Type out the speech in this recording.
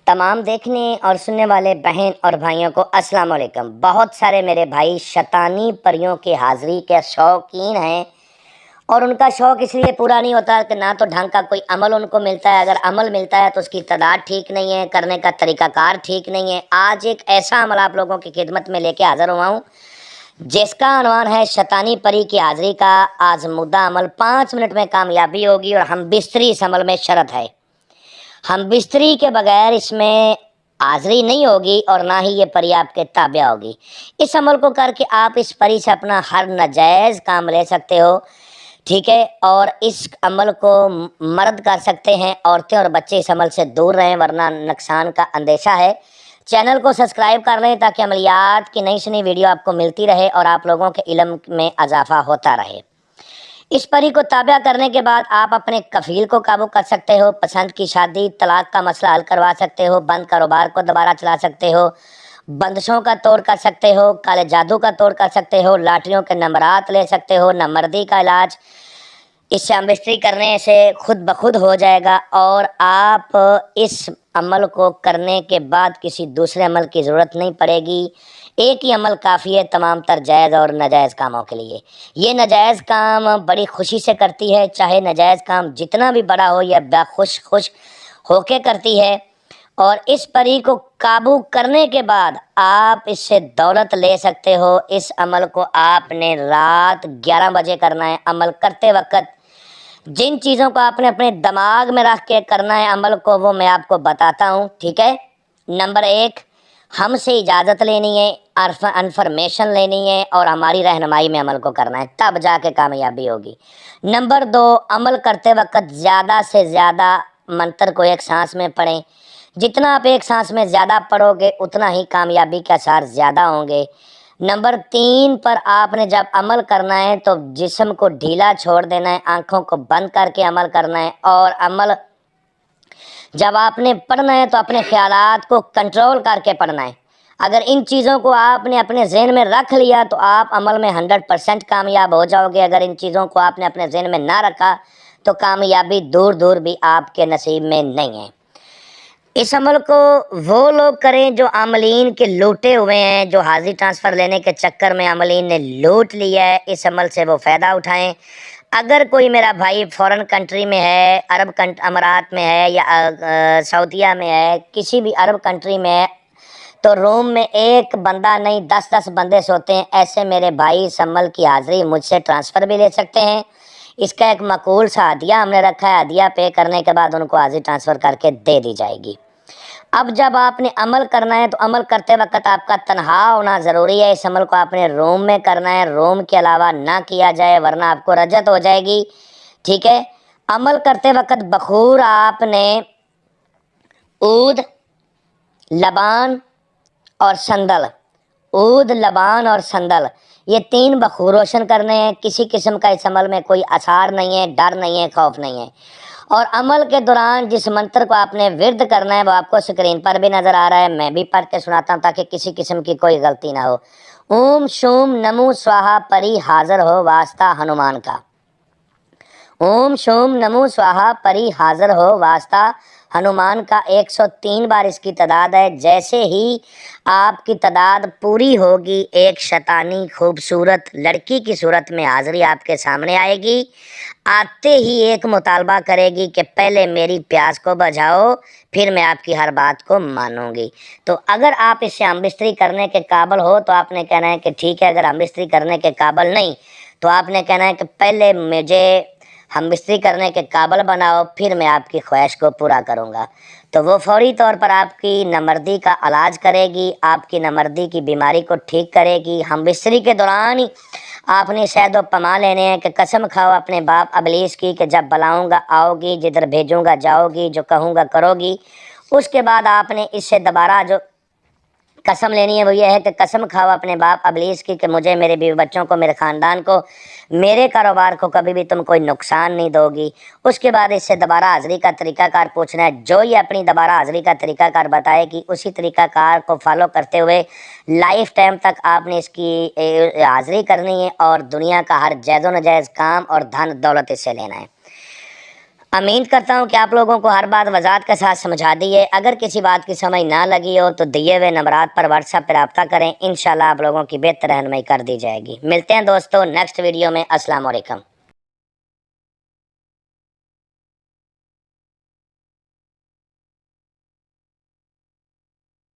तमाम देखने और सुनने वाले बहन और भाइयों को अस्सलाम वालेकुम। बहुत सारे मेरे भाई शैतानी परियों की हाज़िरी के शौकीन हैं और उनका शौक़ इसलिए पूरा नहीं होता कि ना तो ढंग का कोई अमल उनको मिलता है। अगर अमल मिलता है तो उसकी तादाद ठीक नहीं है, करने का तरीक़ाकार ठीक नहीं है। आज एक ऐसा अमल आप लोगों की खिदमत में लेके हाज़िर हुआ हूँ जिसका अनवान है शैतानी परी की हाज़िरी का आज़मूदा अमल। 5 मिनट में कामयाबी होगी और हम बिस्तरी इस अमल में शर्त है। हम बिस्तरी के बगैर इसमें हाज़िरी नहीं होगी और ना ही ये परी आपके ताबिया होगी। इस अमल को करके आप इस परी से अपना हर नाजायज़ काम ले सकते हो, ठीक है। और इस अमल को मर्द कर सकते हैं, औरतें और बच्चे इस अमल से दूर रहें वरना नुकसान का अंदेशा है। चैनल को सब्सक्राइब कर लें ताकि अमलियात की नई से नई वीडियो आपको मिलती रहे और आप लोगों के इल्म में इजाफा होता रहे। इस परी को ताबिया करने के बाद आप अपने कफील को काबू कर सकते हो, पसंद की शादी तलाक का मसला हल करवा सकते हो, बंद कारोबार को दोबारा चला सकते हो, बंदिशों का तोड़ कर सकते हो, काले जादू का तोड़ कर सकते हो, लाटरियों के नंबरात ले सकते हो, नामर्दी का इलाज इससे अमबिस्तरी करने से खुद ब खुद हो जाएगा और आप इस अमल को करने के बाद किसी दूसरे अमल की ज़रूरत नहीं पड़ेगी। एक ही अमल काफ़ी है तमाम तर जायज़ और नाजायज़ कामों के लिए। ये नाजायज़ काम बड़ी खुशी से करती है, चाहे नाजायज़ काम जितना भी बड़ा हो या खुश होके करती है। और इस परी को काबू करने के बाद आप इससे दौलत ले सकते हो। इस अमल को आपने रात 11 बजे करना है। अमल करते वक्त जिन चीज़ों को आपने अपने दिमाग में रख के करना है अमल को, वो मैं आपको बताता हूँ, ठीक है। नंबर 1, हमसे इजाज़त लेनी है, इन्फॉर्मेशन लेनी है और हमारी रहनुमाई में अमल को करना है, तब जाके कामयाबी होगी। नंबर 2, अमल करते वक्त ज़्यादा से ज़्यादा मंत्र को एक सांस में पढ़ें। जितना आप एक सांस में ज़्यादा पढ़ोगे उतना ही कामयाबी के आसार ज़्यादा होंगे। नंबर 3 पर आपने जब अमल करना है तो जिस्म को ढीला छोड़ देना है, आँखों को बंद करके अमल करना है। और अमल जब आपने पढ़ना है तो अपने ख्यालात को कंट्रोल करके पढ़ना है। अगर इन चीज़ों को आपने अपने ज़हन में रख लिया तो आप अमल में 100% कामयाब हो जाओगे। अगर इन चीज़ों को आपने अपने ज़हन में ना रखा तो कामयाबी दूर दूर भी आपके नसीब में नहीं है। इस अमल को वो लोग करें जो अमलीन के लूटे हुए हैं, जो हाज़िरी ट्रांसफ़र लेने के चक्कर में अमलीन ने लूट लिया है। इस अमल से वो फ़ायदा उठाएं। अगर कोई मेरा भाई फ़ॉरेन कंट्री में है, अरब अमारात में है या सऊदीया में है, किसी भी अरब कंट्री में है, तो रूम में एक बंदा नहीं 10-10 बंदे सोते हैं। ऐसे मेरे भाई इस अमल की हाज़िरी मुझसे ट्रांसफ़र भी ले सकते हैं। इसका एक माकूल सा हदिया हमने रखा है, हदिया पे करने के बाद उनको हाज़िरी ट्रांसफ़र करके दे दी जाएगी। अब जब आपने अमल करना है तो अमल करते वक्त आपका तन्हा होना ज़रूरी है। इस अमल को आपने रूम में करना है, रूम के अलावा ना किया जाए वरना आपको रजत हो जाएगी, ठीक है। अमल करते वक्त बखूर आपने ऊद, लबान और संदल, ऊद, लबान और संदल, ये 3 बखूर रोशन करने हैं। किसी किस्म का इस अमल में कोई आसार नहीं है, डर नहीं है, खौफ नहीं है। और अमल के दौरान जिस मंत्र को आपने विर्द करना है वो आपको स्क्रीन पर भी नज़र आ रहा है, मैं भी पढ़ के सुनाता हूँ ताकि किसी किस्म की कोई गलती ना हो। ओम शूम नमो स्वाहा परी हाज़िर हो वास्ता हनुमान का। ओम शोम नमो स्वाहा परी हाज़िर हो वास्ता हनुमान का 103 बार इसकी तादाद है। जैसे ही आपकी तादाद पूरी होगी एक शैतानी खूबसूरत लड़की की सूरत में हाज़िरी आपके सामने आएगी। आते ही एक मुतालबा करेगी कि पहले मेरी प्यास को बुझाओ फिर मैं आपकी हर बात को मानूंगी। तो अगर आप इससे अमबिस्तरी करने के काबिल हो तो आपने कहना है कि ठीक है। अगर अमबिस्तरी करने के काबिल नहीं तो आपने कहना है कि पहले मुझे हम बिस्तरी करने के काबिल बनाओ फिर मैं आपकी ख्वाहिश को पूरा करूँगा। तो वो फौरी तौर पर आपकी नामर्दी का इलाज करेगी, आपकी नामर्दी की बीमारी को ठीक करेगी। हम बिस्तरी के दौरान ही आपने शहद व पमा लेने हैं कि कसम खाओ अपने बाप अबलीस की कि जब बुलाऊँगा आओगी, जिधर भेजूँगा जाओगी, जो कहूँगा करोगी। उसके बाद आपने इससे दोबारा जो कसम लेनी है वो ये है कि कसम खाओ अपने बाप अबलीस की कि मुझे, मेरे बीवी बच्चों को, मेरे ख़ानदान को, मेरे कारोबार को कभी भी तुम कोई नुकसान नहीं दोगी। उसके बाद इससे दोबारा हाज़िरी का तरीक़ाकार पूछना है। जो ये अपनी दोबारा हाज़िरी का तरीक़ाकार बताएगी उसी तरीक़ाकार को फॉलो करते हुए लाइफ टाइम तक आपने इसकी हाज़िरी करनी है और दुनिया का हर जायज़ व नाजायज़ काम और धन दौलत इससे लेना है। امید کرتا ہوں کہ آپ لوگوں کو ہر بات وضاحت کے ساتھ سمجھا دی ہے۔ اگر کسی بات کی سمجھ نہ لگی ہو تو دیے ہوئے نمبرات پر واٹس ایپ پر رابطہ کریں، انشاءاللہ آپ لوگوں کی بہتر رہنمائی کر دی جائے گی۔ ملتے ہیں دوستو نیکسٹ ویڈیو میں۔ السلام علیکم۔